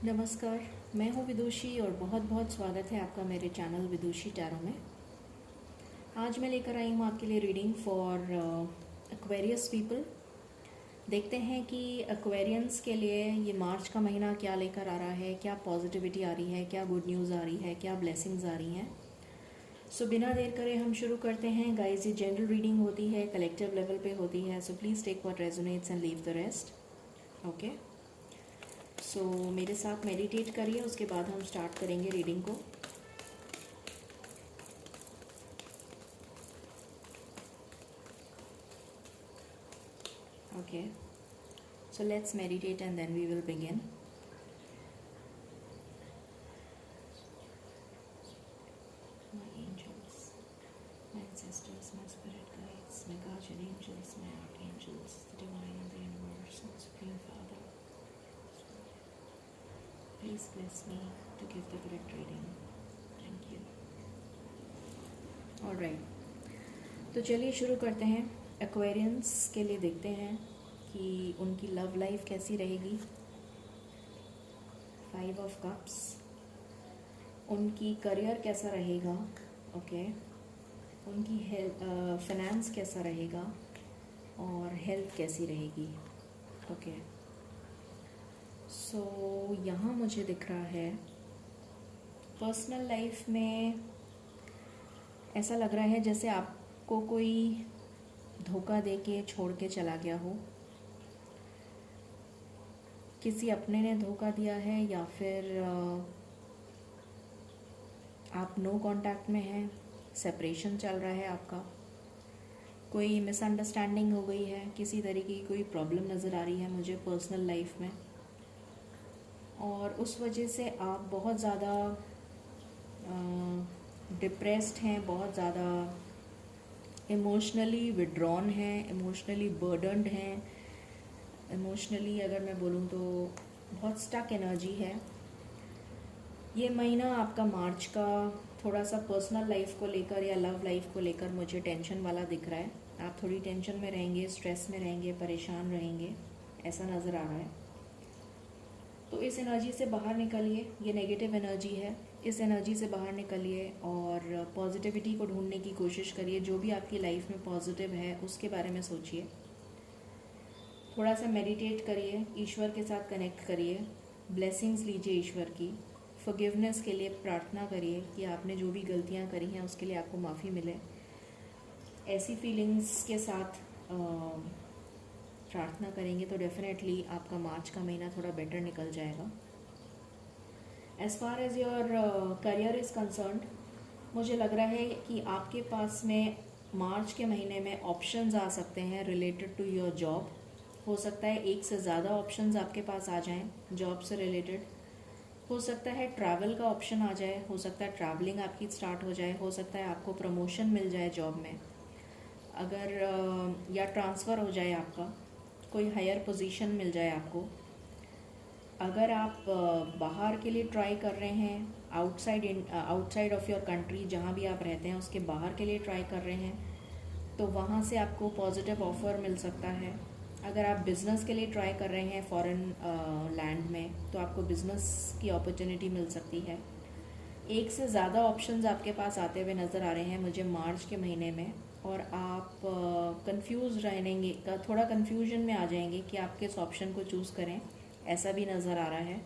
नमस्कार। मैं हूँ विदुषी और बहुत बहुत स्वागत है आपका मेरे चैनल विदुषी टैरो में। आज मैं लेकर आई हूँ आपके लिए रीडिंग फॉर एक्वेरियस पीपल। देखते हैं कि एक्वेरियंस के लिए ये मार्च का महीना क्या लेकर आ रहा है, क्या पॉजिटिविटी आ रही है, क्या गुड न्यूज़ आ रही है, क्या ब्लेसिंग्स आ रही हैं। सो बिना देर करे हम शुरू करते हैं। गाइस, ये जनरल रीडिंग होती है, कलेक्टिव लेवल पे होती है, so please take what resonates and leave the rest. Okay, so मेरे साथ मेडिटेट करिए, उसके बाद हम स्टार्ट करेंगे रीडिंग को। Okay, so let's meditate and then we will begin. My angels, my ancestors, my spirit guides, my guardian angels, my archangels, the divine and the universe, and Supreme Father, please bless me to give the correct reading. Thank you. Alright, तो चलिए शुरू करते हैं। Aquarians के लिए देखते हैं कि उनकी लव लाइफ कैसी रहेगी। 5 ऑफ कप्स, उनकी करियर कैसा रहेगा। ओके, उनकी हेल्थ, फाइनेंस कैसा रहेगा और हेल्थ कैसी रहेगी। ओके, सो यहाँ मुझे दिख रहा है पर्सनल लाइफ में ऐसा लग रहा है जैसे आपको कोई धोखा दे के छोड़ के चला गया हो। किसी अपने ने धोखा दिया है या फिर आप नो कांटेक्ट में हैं, सेपरेशन चल रहा है आपका, कोई मिसअंडरस्टैंडिंग हो गई है, किसी तरीके की कोई प्रॉब्लम नज़र आ रही है मुझे पर्सनल लाइफ में, और उस वजह से आप बहुत ज़्यादा डिप्रेस्ड हैं, बहुत ज़्यादा इमोशनली विड्रॉन हैं, इमोशनली बर्डनड हैं, इमोशनली अगर मैं बोलूँ तो बहुत स्टक एनर्जी है। ये महीना आपका मार्च का थोड़ा सा पर्सनल लाइफ को लेकर या लव लाइफ को लेकर मुझे टेंशन वाला दिख रहा है। आप थोड़ी टेंशन में रहेंगे, स्ट्रेस में रहेंगे, परेशान रहेंगे, ऐसा नज़र आ रहा है। तो इस एनर्जी से बाहर निकलिए, ये नेगेटिव एनर्जी है, इस एनर्जी से बाहर निकलिए और पॉजिटिविटी को ढूंढने की कोशिश करिए। जो भी आपकी लाइफ में पॉजिटिव है उसके बारे में सोचिए, थोड़ा सा मेडिटेट करिए, ईश्वर के साथ कनेक्ट करिए, ब्लेसिंग्स लीजिए ईश्वर की, फॉरगिवनेस के लिए प्रार्थना करिए कि आपने जो भी गलतियां करी हैं उसके लिए आपको माफ़ी मिले। ऐसी फीलिंग्स के साथ प्रार्थना करेंगे तो डेफिनेटली आपका मार्च का महीना थोड़ा बेटर निकल जाएगा। As far as your career is concerned, मुझे लग रहा है कि आपके पास में मार्च के महीने में ऑप्शंस आ सकते हैं रिलेटेड टू योर जॉब। हो सकता है एक से ज़्यादा ऑप्शंस आपके पास आ जाएं जॉब से रिलेटेड। हो सकता है ट्रैवल का ऑप्शन आ जाए, हो सकता है ट्रैवलिंग आपकी स्टार्ट हो जाए, हो सकता है आपको प्रमोशन मिल जाए जॉब में, अगर या ट्रांसफ़र हो जाए, आपका कोई हायर पोजीशन मिल जाए आपको। अगर आप बाहर के लिए ट्राई कर रहे हैं, आउटसाइड ऑफ योर कंट्री, जहाँ भी आप रहते हैं उसके बाहर के लिए ट्राई कर रहे हैं, तो वहाँ से आपको पॉजिटिव ऑफ़र मिल सकता है। अगर आप बिज़नेस के लिए ट्राई कर रहे हैं फॉरेन लैंड में, तो आपको बिज़नेस की अपॉर्चुनिटी मिल सकती है। एक से ज़्यादा ऑप्शंस आपके पास आते हुए नज़र आ रहे हैं मुझे मार्च के महीने में, और आप कंफ्यूज रहेंगे, थोड़ा कंफ्यूजन में आ जाएंगे कि आप किस ऑप्शन को चूज़ करें, ऐसा भी नज़र आ रहा है।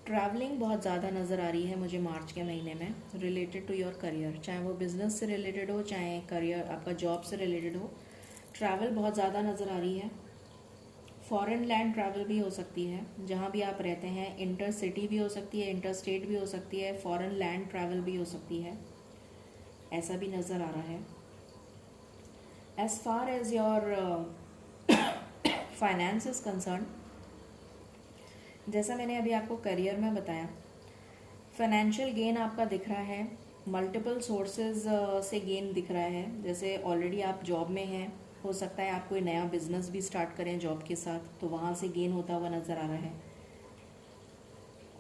ट्रैवलिंग बहुत ज़्यादा नज़र आ रही है मुझे मार्च के महीने में रिलेटेड टू योर करियर, चाहे वो बिज़नेस से रिलेटेड हो, चाहे करियर आपका जॉब से रिलेटेड हो। ट्रैवल बहुत ज़्यादा नज़र आ रही है। फॉरेन लैंड ट्रैवल भी हो सकती है, जहाँ भी आप रहते हैं, इंटर सिटी भी हो सकती है, इंटर स्टेट भी हो सकती है, फॉरेन लैंड ट्रैवल भी हो सकती है, ऐसा भी नज़र आ रहा है। As far as your finance is concern, जैसा मैंने अभी आपको करियर में बताया, फाइनेंशियल गेन आपका दिख रहा है, मल्टीपल सोर्सेज से गेन दिख रहा है। जैसे ऑलरेडी आप जॉब में हैं, हो सकता है आप कोई नया बिजनेस भी स्टार्ट करें जॉब के साथ, तो वहाँ से गेन होता हुआ नज़र आ रहा है।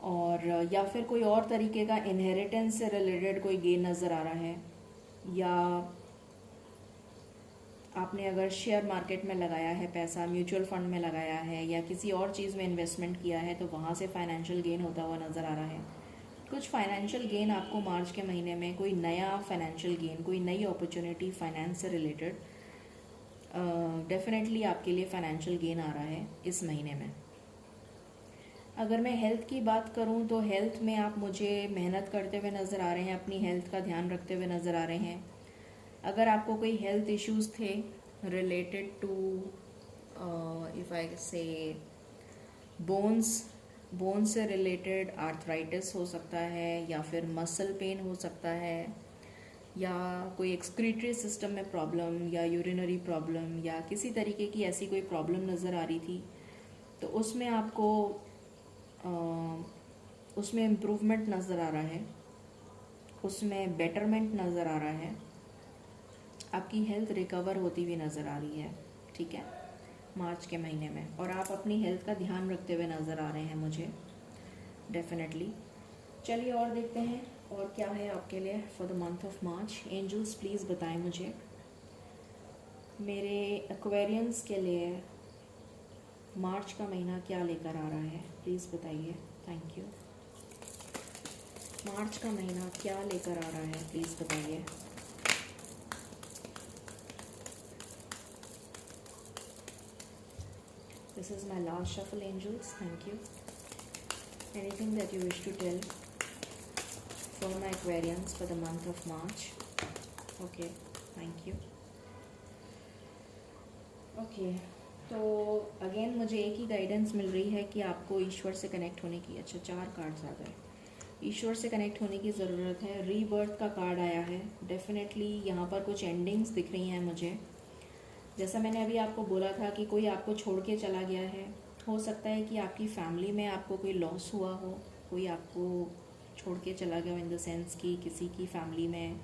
और या फिर कोई और तरीके का इनहेरिटेंस से रिलेटेड कोई गेन नज़र आ रहा है, या आपने अगर शेयर मार्केट में लगाया है पैसा, म्यूचुअल फंड में लगाया है या किसी और चीज़ में इन्वेस्टमेंट किया है, तो वहाँ से फाइनेंशियल गेन होता हुआ नज़र आ रहा है। कुछ फाइनेंशियल गेन आपको मार्च के महीने में, कोई नया फाइनेंशियल गेन, कोई नई अपॉर्चुनिटी फाइनेंस से रिलेटेड डेफिनेटली आपके लिए फाइनेंशियल गेन आ रहा है इस महीने में। अगर मैं हेल्थ की बात करूं तो हेल्थ में आप मुझे मेहनत करते हुए नज़र आ रहे हैं, अपनी हेल्थ का ध्यान रखते हुए नज़र आ रहे हैं। अगर आपको कोई हेल्थ इश्यूज़ थे रिलेटेड टू इफ़ आई से बोन्स से रिलेटेड आर्थराइटिस हो सकता है, या फिर मसल पेन हो सकता है, या कोई एक्सक्रीटरी सिस्टम में प्रॉब्लम, या यूरिनरी प्रॉब्लम, या किसी तरीके की ऐसी कोई प्रॉब्लम नज़र आ रही थी, तो उसमें आपको उसमें इम्प्रूवमेंट नज़र आ रहा है, उसमें बेटरमेंट नज़र आ रहा है, आपकी हेल्थ रिकवर होती हुई नज़र आ रही है। ठीक है, मार्च के महीने में, और आप अपनी हेल्थ का ध्यान रखते हुए नज़र आ रहे हैं मुझे डेफिनेटली। चलिए और देखते हैं और क्या है आपके लिए for the month of March. Angels please बताएं मुझे मेरे एक्वेरियंस के लिए मार्च का महीना क्या लेकर आ रहा है, प्लीज़ बताइए। Thank you. मार्च का महीना क्या लेकर आ रहा है, प्लीज़ बताइए। This is my last shuffle, angels. Thank you. Anything that you wish to tell for my Aquarians for the month of March? Okay, thank you. Okay, तो अगेन मुझे एक ही गाइडेंस मिल रही है कि आपको ईश्वर से कनेक्ट होने की, अच्छा 4 कार्ड्स आ गए, ईश्वर से कनेक्ट होने की ज़रूरत है। रीबर्थ का कार्ड आया है, डेफिनेटली यहाँ पर कुछ एंडिंग्स दिख रही हैं मुझे। जैसा मैंने अभी आपको बोला था कि कोई आपको छोड़ के चला गया है, हो सकता है कि आपकी फैमिली में आपको कोई लॉस हुआ हो, कोई आपको छोड़ के चला गया हो इन द सेंस कि किसी की फैमिली में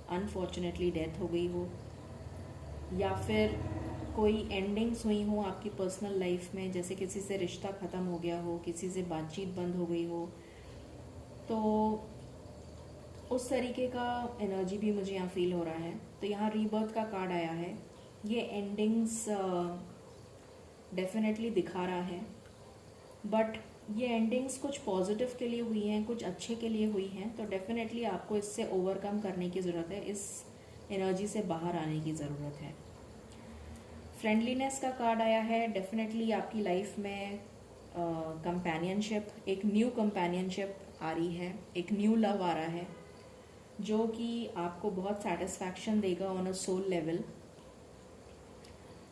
अनफॉर्चुनेटली डेथ हो गई हो, या फिर कोई एंडिंग्स हुई हो आपकी पर्सनल लाइफ में, जैसे किसी से रिश्ता ख़त्म हो गया हो, किसी से बातचीत बंद हो गई हो, तो उस तरीके का एनर्जी भी मुझे यहाँ फील हो रहा है। तो यहाँ रीबर्थ का कार्ड आया है, ये एंडिंग्स डेफिनेटली दिखा रहा है, बट ये एंडिंग्स कुछ पॉजिटिव के लिए हुई हैं, कुछ अच्छे के लिए हुई हैं, तो डेफिनेटली आपको इससे ओवरकम करने की ज़रूरत है, इस एनर्जी से बाहर आने की ज़रूरत है। फ्रेंडलीनेस का कार्ड आया है, डेफिनेटली आपकी लाइफ में कंपेनियनशिप, एक न्यू कंपेनियनशिप आ रही है, एक न्यू लव आ रहा है जो कि आपको बहुत सेटिस्फैक्शन देगा on a soul level,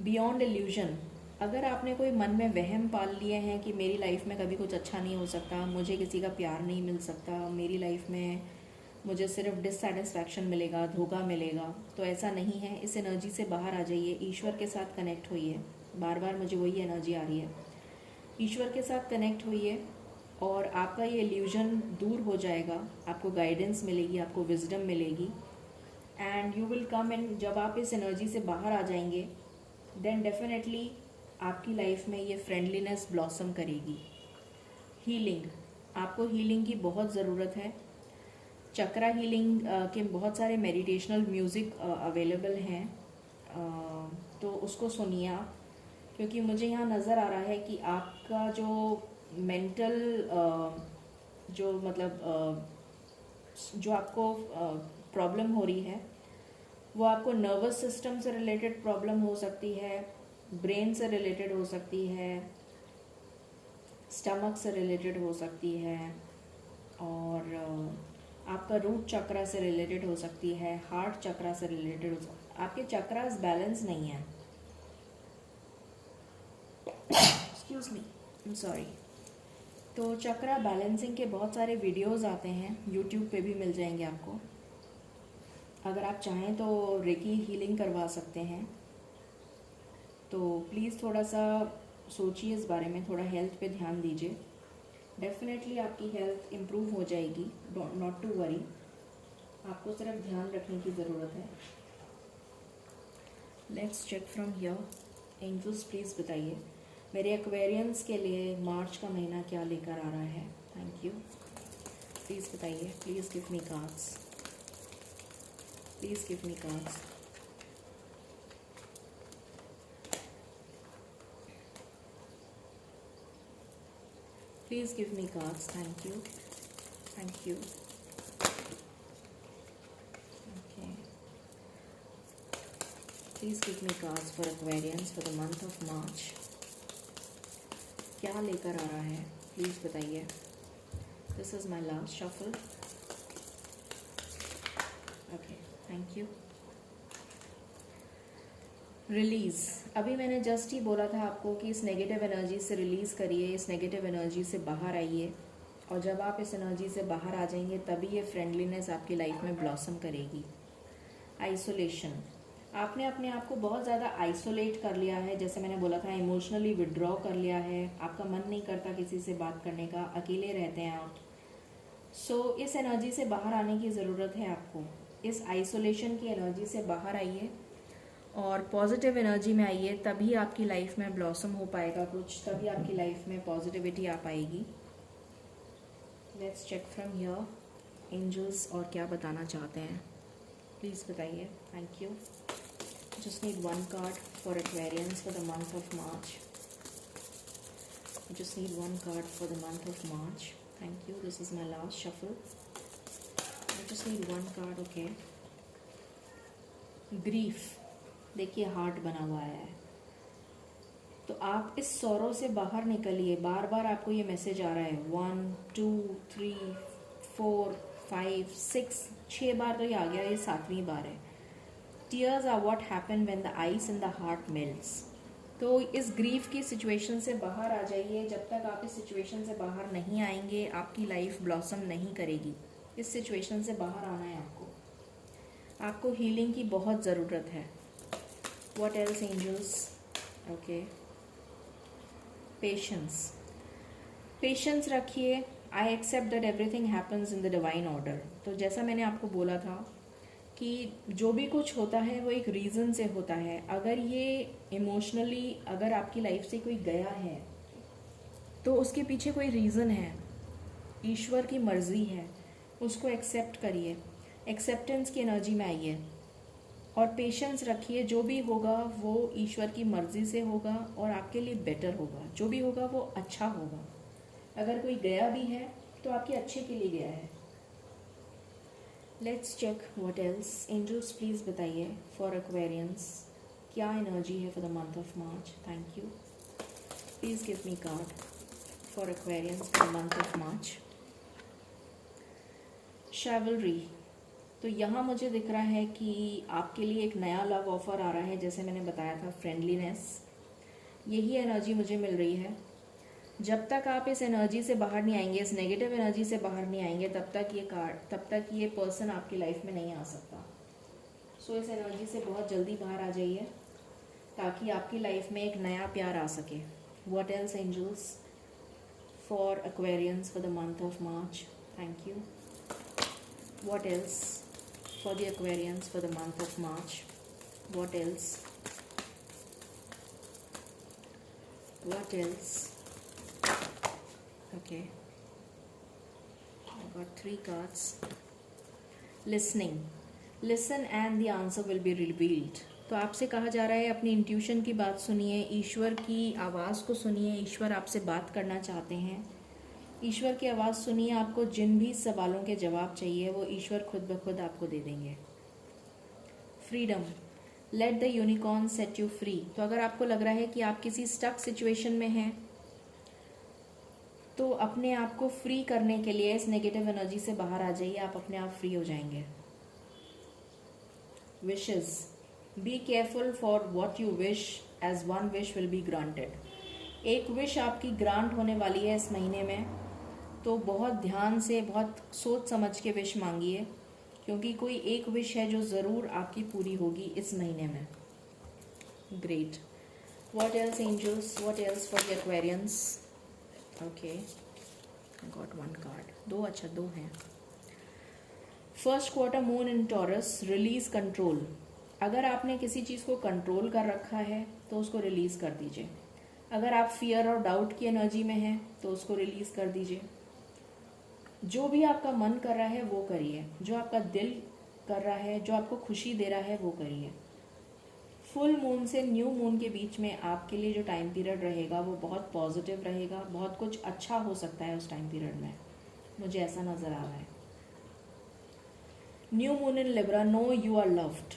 beyond illusion. अगर आपने कोई मन में वहम पाल लिए हैं कि मेरी लाइफ में कभी कुछ अच्छा नहीं हो सकता, मुझे किसी का प्यार नहीं मिल सकता, मेरी लाइफ में मुझे सिर्फ डिससेटिस्फैक्शन मिलेगा, धोखा मिलेगा, तो ऐसा नहीं है। इस एनर्जी से बाहर आ जाइए, ईश्वर के साथ कनेक्ट होइए। बार बार मुझे वही एनर्जी आ रही है, ईश्वर के साथ कनेक्ट होइए और आपका ये इल्यूजन दूर हो जाएगा, आपको गाइडेंस मिलेगी, आपको विजडम मिलेगी, एंड यू विल कम इन। जब आप इस एनर्जी से बाहर आ जाएंगे देन डेफिनेटली आपकी लाइफ में ये फ्रेंडलीनेस ब्लॉसम करेगी। हीलिंग, आपको हीलिंग की बहुत ज़रूरत है। चक्रा हीलिंग के बहुत सारे मेडिटेशनल म्यूज़िक अवेलेबल हैं, तो उसको सुनिए आप, क्योंकि मुझे यहाँ नज़र आ रहा है कि आपका जो मेंटल जो मतलब जो आपको प्रॉब्लम हो रही है वो आपको नर्वस सिस्टम से रिलेटेड प्रॉब्लम हो सकती है, ब्रेन से रिलेटेड हो सकती है, स्टमक से रिलेटेड हो सकती है, और आपका रूट चक्रा से रिलेटेड हो सकती है, हार्ट चक्रा से रिलेटेड हो सकती है। आपके चक्रास बैलेंस नहीं है, excuse me, I am sorry. तो चक्रा बैलेंसिंग के बहुत सारे वीडियोस आते हैं, यूट्यूब पे भी मिल जाएंगे आपको। अगर आप चाहें तो रेकी हीलिंग करवा सकते हैं, तो प्लीज़ थोड़ा सा सोचिए इस बारे में, थोड़ा हेल्थ पे ध्यान दीजिए। डेफिनेटली आपकी हेल्थ इम्प्रूव हो जाएगी, नॉट टू वरी, आपको सिर्फ ध्यान रखने की ज़रूरत है। Let's check from here. Angels please बताइए मेरे एक्वेरियंस के लिए मार्च का महीना क्या लेकर आ रहा है। थैंक यू, प्लीज़ बताइए, please give me cards, please give me cards. Please give me cards. Thank you. Thank you. Okay. Please give me cards for Aquarians for the month of मार्च. क्या लेकर आ रहा है प्लीज़ बताइए. This is my last shuffle. Okay. Thank you. Release. अभी मैंने just ही बोला था आपको कि इस नेगेटिव एनर्जी से रिलीज़ करिए, इस नेगेटिव एनर्जी से बाहर आइए, और जब आप इस एनर्जी से बाहर आ जाएंगे तभी ये फ्रेंडलीनेस आपकी लाइफ में ब्लॉसम करेगी. आइसोलेशन. आपने अपने आप को बहुत ज़्यादा आइसोलेट कर लिया है, जैसे मैंने बोला था, इमोशनली विड्रॉ कर लिया है. आपका मन नहीं करता किसी से बात करने का, अकेले रहते हैं आप. सो इस एनर्जी से बाहर आने की ज़रूरत है आपको. इस आइसोलेशन की एनर्जी से बाहर आइए और पॉजिटिव एनर्जी में आइए, तभी आपकी लाइफ में ब्लॉसम हो पाएगा कुछ, तभी आपकी लाइफ में पॉजिटिविटी आ पाएगी. Let's check from here angels और क्या बताना चाहते हैं. प्लीज़ बताइए. Thank you. Just need one card for Aquarians for the month of March. Just need one card for the month of March. Thank you. This is my last shuffle. I just need one card. Okay. Grief. देखिए heart बना हुआ है. तो आप इस सौरों से बाहर निकलिए. बार बार आपको ये मैसेज आ रहा है. 1 2 3 4 5 6 6 बार तो ये आ गया, ये 7वीं बार है. Tears are what happen when the ice in the heart melts. तो इस ग्रीफ की सिचुएशन से बाहर आ जाइए. जब तक आप इस सिचुएशन से बाहर नहीं आएंगे आपकी लाइफ ब्लॉसम नहीं करेगी. इस सिचुएशन से बाहर आना है आपको. आपको हीलिंग की बहुत ज़रूरत है. What else, angels? Okay. Patience. Patience रखिए. I accept that everything happens in the divine order. तो जैसा मैंने आपको बोला था कि जो भी कुछ होता है वो एक रीज़न से होता है. अगर ये इमोशनली अगर आपकी लाइफ से कोई गया है तो उसके पीछे कोई रीज़न है. ईश्वर की मर्ज़ी है, उसको एक्सेप्ट करिए. एक्सेप्टेंस की एनर्जी में आइए और पेशेंस रखिए. जो भी होगा वो ईश्वर की मर्ज़ी से होगा और आपके लिए बेटर होगा. जो भी होगा वो अच्छा होगा. अगर कोई गया भी है तो आपके अच्छे के लिए गया है. Let's check what else. Angels please बताइए फॉर एक्वेरियंस क्या एनर्जी है for the month of March. Thank you. Please give me card for Aquarians for the month of March. Chivalry. तो यहाँ मुझे दिख रहा है कि आपके लिए एक नया लव ऑफ़र आ रहा है. जैसे मैंने बताया था, फ्रेंडलीनेस, यही एनर्जी मुझे मिल रही है. जब तक आप इस एनर्जी से बाहर नहीं आएंगे, इस नेगेटिव एनर्जी से बाहर नहीं आएंगे, तब तक ये पर्सन आपकी लाइफ में नहीं आ सकता. सो इस एनर्जी से बहुत जल्दी बाहर आ जाइए ताकि आपकी लाइफ में एक नया प्यार आ सके. What else angels for Aquarians for the month of March. Thank you. What else for the Aquarians for the month of March? What else? What else? Okay. I got 3 cards. Listening. Listen and the answer will be revealed. तो आपसे कहा जा रहा है अपनी intuition की बात सुनिए, ईश्वर की आवाज़ को सुनिए. ईश्वर आपसे बात करना चाहते हैं. ईश्वर की आवाज़ सुनिए. आपको जिन भी सवालों के जवाब चाहिए वो ईश्वर खुद ब खुद आपको दे देंगे. Freedom. Let the unicorn set you free. तो अगर आपको लग रहा है कि आप किसी स्टक सिचुएशन में हैं तो अपने आप को फ्री करने के लिए इस नेगेटिव एनर्जी से बाहर आ जाइए. आप अपने आप फ्री हो जाएंगे. Wishes. Be careful for what you wish as one wish will be granted. एक विश आपकी ग्रांट होने वाली है इस महीने में, तो बहुत ध्यान से, बहुत सोच समझ के विश मांगिए, क्योंकि कोई एक विश है जो ज़रूर आपकी पूरी होगी इस महीने में. Great. What else angels, what else for the Aquarians. Okay, I got 1 card. 2, अच्छा 2 हैं. First quarter moon in Taurus. Release control. अगर आपने किसी चीज़ को कंट्रोल कर रखा है तो उसको रिलीज़ कर दीजिए. अगर आप फियर और डाउट की एनर्जी में हैं तो उसको रिलीज़ कर दीजिए. जो भी आपका मन कर रहा है वो करिए. जो आपका दिल कर रहा है, जो आपको खुशी दे रहा है वो करिए. फुल मून से न्यू मून के बीच में आपके लिए जो टाइम पीरियड रहेगा वो बहुत पॉजिटिव रहेगा, बहुत कुछ अच्छा हो सकता है उस टाइम पीरियड में, मुझे ऐसा नज़र आ रहा है। New moon in Libra, know you are loved.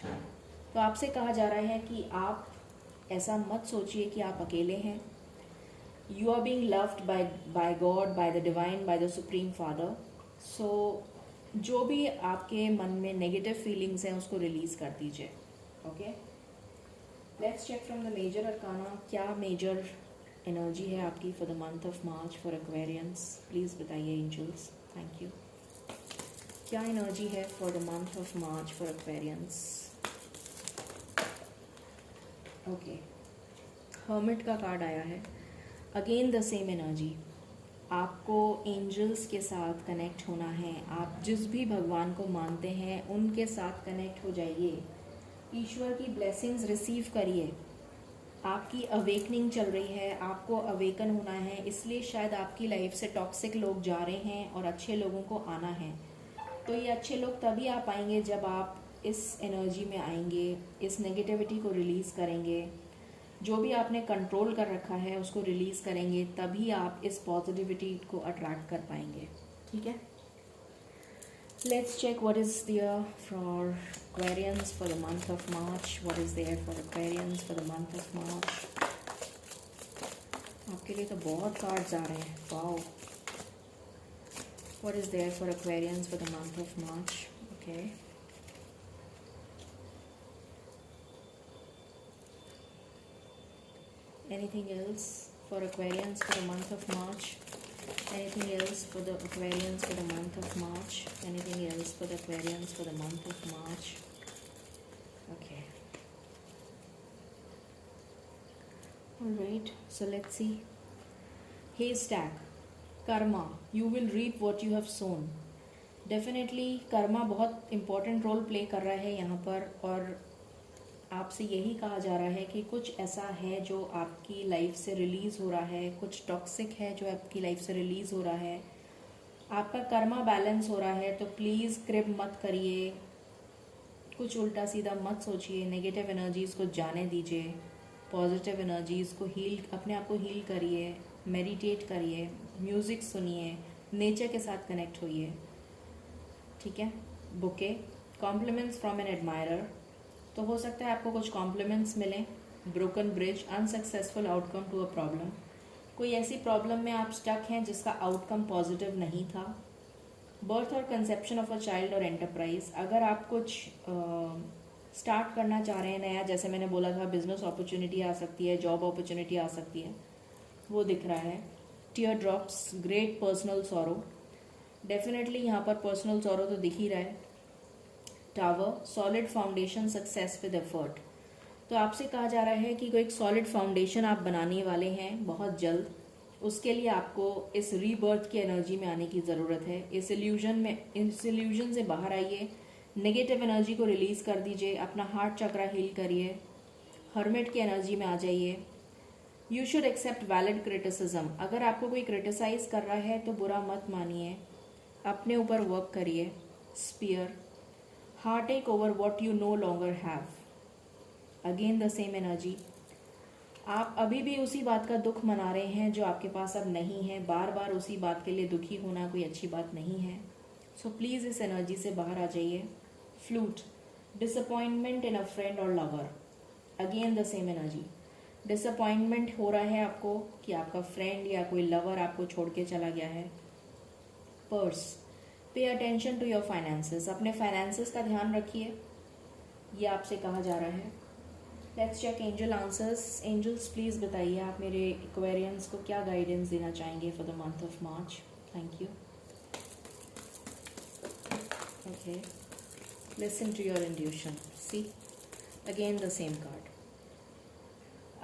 तो आपसे कहा जा रहा है कि आप ऐसा मत सोचिए कि आप अकेले हैं। You are being loved by God, by the divine, by the supreme father. So जो भी आपके मन में नेगेटिव फीलिंग्स हैं उसको रिलीज़ कर दीजिए। Okay, let's check from the major arcana, क्या मेजर एनर्जी है आपकी for the month of March for Aquarians. Please बताइए एंजल्स, थैंक यू। क्या एनर्जी है for the month of March for Aquarians. Okay, hermit का card आया है। Again the same energy, आपको एंजल्स के साथ कनेक्ट होना है। आप जिस भी भगवान को मानते हैं उनके साथ कनेक्ट हो जाइए, ईश्वर की ब्लेसिंग्स रिसीव करिए। आपकी अवेकनिंग चल रही है, आपको अवेकन होना है, इसलिए शायद आपकी लाइफ से टॉक्सिक लोग जा रहे हैं और अच्छे लोगों को आना है। तो ये अच्छे लोग तभी आ पाएंगे जब आप इस एनर्जी में आएंगे, इस नेगेटिविटी को रिलीज़ करेंगे, जो भी आपने कंट्रोल कर रखा है उसको रिलीज़ करेंगे, तभी आप इस पॉजिटिविटी को अट्रैक्ट कर पाएंगे। ठीक है, let's check what is there for Aquarians for the month of March. What is there for Aquarians for the month of March? आपके लिए तो बहुत कार्ड्स आ रहे हैं, wow. What is there for Aquarians for the month of March? Okay. Anything else for Aquarians for the month of March? Anything else for the Aquarians for the month of March? Anything else for the Aquarians for the month of March? Okay. Alright, so let's see. Haystack, Karma. You will reap what you have sown. Definitely Karma बहुत important role play कर रहा है यहाँ पर, और आपसे यही कहा जा रहा है कि कुछ ऐसा है जो आपकी लाइफ से रिलीज़ हो रहा है, कुछ टॉक्सिक है जो आपकी लाइफ से रिलीज़ हो रहा है, आपका कर्मा बैलेंस हो रहा है। तो प्लीज़ क्रिप मत करिए, कुछ उल्टा सीधा मत सोचिए, नेगेटिव एनर्जीज़ को जाने दीजिए, पॉजिटिव एनर्जीज़ को हील, अपने आप को हील करिए, मेडिटेट करिए, म्यूज़िक सुनिए, नेचर के साथ कनेक्ट होइए। ठीक है, bouquet, compliments from an admirer. तो हो सकता है आपको कुछ कॉम्प्लीमेंट्स मिलें। Broken bridge, unsuccessful outcome to a problem. कोई ऐसी प्रॉब्लम में आप स्टक हैं जिसका आउटकम पॉजिटिव नहीं था। बर्थ और कंसेप्शन ऑफ अ चाइल्ड और एंटरप्राइज। अगर आप कुछ स्टार्ट करना चाह रहे हैं नया, जैसे मैंने बोला था बिजनेस अपॉर्चुनिटी आ सकती है, जॉब अपॉर्चुनिटी आ सकती है, वो दिख रहा है। Tear drops, great personal sorrow. Definitely यहाँ पर पर्सनल सॉरो तो दिख ही रहा है। Tower, solid foundation, success with effort. तो आपसे कहा जा रहा है कि कोई एक सॉलिड फाउंडेशन आप बनाने वाले हैं बहुत जल्द। उसके लिए आपको इस रीबर्थ की एनर्जी में आने की ज़रूरत है। इस इल्यूजन से बाहर आइए, नेगेटिव एनर्जी को रिलीज़ कर दीजिए, अपना हार्ट चक्रा हील करिए, हर्मिट की एनर्जी में आ जाइए। You should accept valid criticism. अगर आपको कोई क्रिटिसाइज कर रहा है तो बुरा मत मानिए, अपने ऊपर वर्क करिए। Spear, heart take over what you no longer have. Again the same energy, आप अभी भी उसी बात का दुख मना रहे हैं जो आपके पास अब नहीं है। बार बार उसी बात के लिए दुखी होना कोई अच्छी बात नहीं है। सो प्लीज़ इस एनर्जी से बाहर आ जाइए। Flute, disappointment in a friend और lover. Again the same energy, disappointment हो रहा है आपको कि आपका फ्रेंड या कोई लवर आपको छोड़ के चला गया है। Purse, pay attention to your finances. अपने फाइनेंसेस का ध्यान रखिए, ये आपसे कहा जा रहा है। Let's check angel answers. Angels please बताइए आप मेरे एक्वेरियंस को क्या गाइडेंस देना चाहेंगे for the month of March. Thank you. Okay, listen to your intuition. See, again the same card.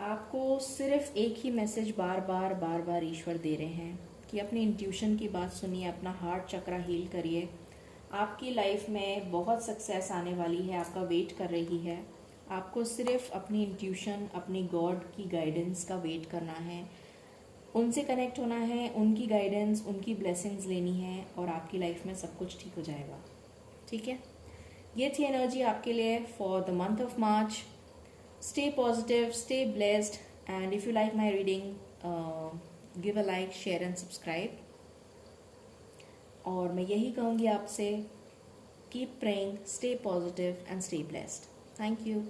आपको सिर्फ एक ही मैसेज बार बार ईश्वर दे रहे हैं कि अपनी इंट्यूशन की बात सुनिए, अपना हार्ट चक्रा हील करिए। आपकी लाइफ में बहुत सक्सेस आने वाली है, आपका वेट कर रही है। आपको सिर्फ अपनी इंट्यूशन, अपनी गॉड की गाइडेंस का वेट करना है, उनसे कनेक्ट होना है, उनकी गाइडेंस, उनकी ब्लेसिंग्स लेनी है, और आपकी लाइफ में सब कुछ ठीक हो जाएगा। ठीक है, ये थी एनर्जी आपके लिए for the month of March. Stay positive, stay blessed, and if you like my reading, give a like, share and subscribe. और मैं यही कहूँगी आपसे, keep praying, stay positive and stay blessed. Thank you.